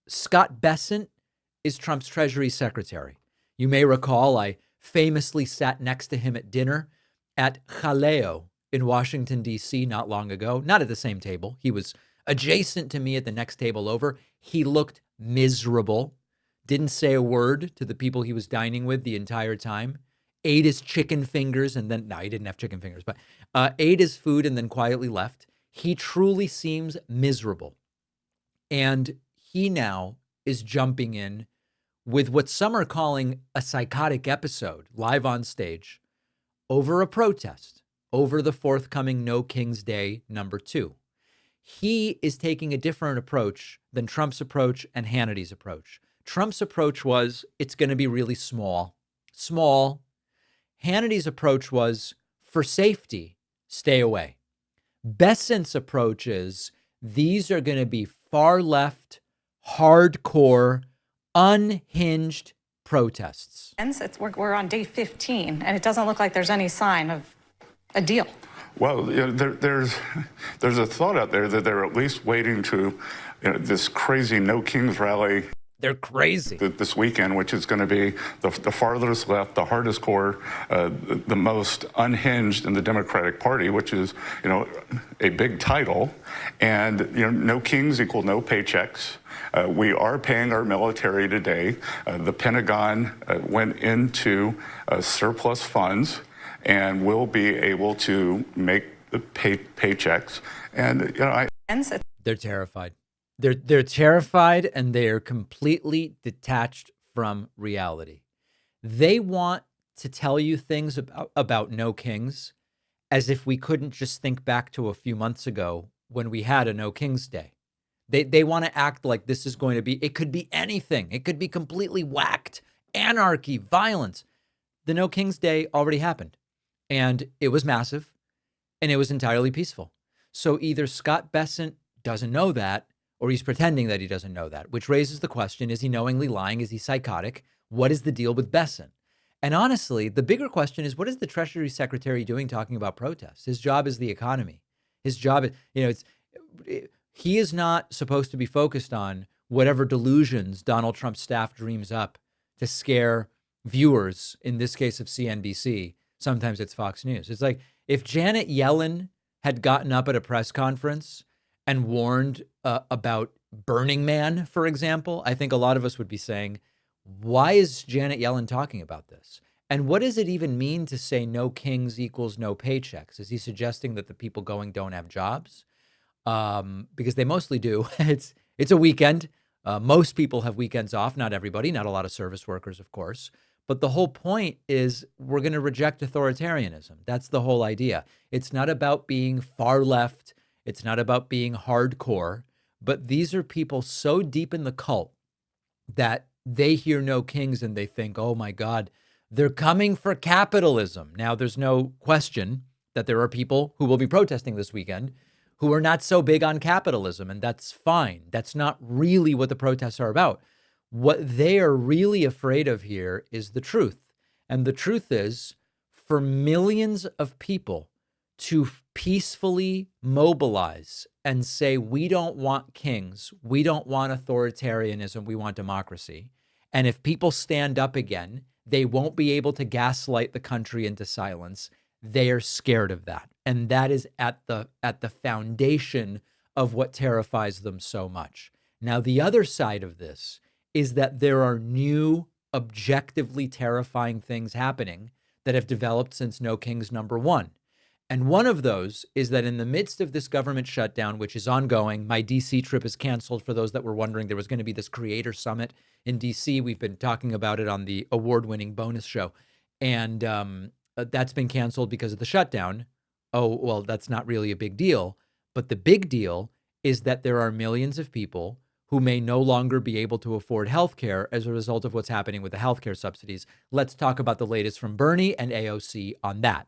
Scott Bessent is Trump's Treasury Secretary. You may recall I famously sat next to him at dinner at Jaleo in Washington, D.C. not long ago. Not at the same table. He was adjacent to me at the next table over. He looked miserable. Didn't say a word to the people he was dining with the entire time. Ate his chicken fingers and then, no, he didn't have chicken fingers, but ate his food and then quietly left. He truly seems miserable. And he now is jumping in with what some are calling a psychotic episode live on stage over a protest, over the forthcoming No King's Day #2. He is taking a different approach than Trump's approach and Hannity's approach. Trump's approach was, it's going to be really small. Hannity's approach was, for safety, stay away. Bessent's approach is, these are going to be far left, hardcore, unhinged protests. We're on day 15, and it doesn't look like there's any sign of a deal. Well, there's a thought out there that they're at least waiting to this crazy No Kings rally. They're crazy. This weekend, which is going to be the farthest left, the hardest core, the most unhinged in the Democratic Party, which is, a big title. And, no kings equal no paychecks. We are paying our military today. The Pentagon went into surplus funds and will be able to make the paychecks. And, They're terrified. They're terrified, and they are completely detached from reality. They want to tell you things about No Kings as if we couldn't just think back to a few months ago when we had a No King's Day. They want to act like this is going to be, it could be anything. It could be completely whacked, anarchy, violence. The No King's Day already happened, and it was massive, and it was entirely peaceful. So either Scott Bessent doesn't know that, or he's pretending that he doesn't know that, which raises the question, is he knowingly lying? Is he psychotic? What is the deal with Bessent? And honestly, the bigger question is, what is the Treasury Secretary doing talking about protests? His job is the economy. His job is, he is not supposed to be focused on whatever delusions Donald Trump's staff dreams up to scare viewers, in this case of CNBC. Sometimes it's Fox News. It's like if Janet Yellen had gotten up at a press conference and warned about Burning Man, for example, I think a lot of us would be saying, why is Janet Yellen talking about this? And what does it even mean to say no kings equals no paychecks? Is he suggesting that the people going don't have jobs? Because they mostly do. It's a weekend. Most people have weekends off. Not everybody, not a lot of service workers, of course. But the whole point is we're going to reject authoritarianism. That's the whole idea. It's not about being far left. It's not about being hardcore, but these are people so deep in the cult that they hear No Kings and they think, oh my God, they're coming for capitalism. Now, there's no question that there are people who will be protesting this weekend who are not so big on capitalism, and that's fine. That's not really what the protests are about. What they are really afraid of here is the truth. And the truth is, for millions of people to peacefully mobilize and say, we don't want kings, we don't want authoritarianism, we want democracy. And if people stand up again, they won't be able to gaslight the country into silence. They are scared of that. And that is at the foundation of what terrifies them so much. Now, the other side of this is that there are new, objectively terrifying things happening that have developed since No Kings #1. And one of those is that in the midst of this government shutdown, which is ongoing, my DC trip is canceled. For those that were wondering, there was going to be this creator summit in DC. We've been talking about it on the award-winning bonus show. And that's been canceled because of the shutdown. Oh, well, that's not really a big deal. But the big deal is that there are millions of people who may no longer be able to afford health care as a result of what's happening with the health care subsidies. Let's talk about the latest from Bernie and AOC on that.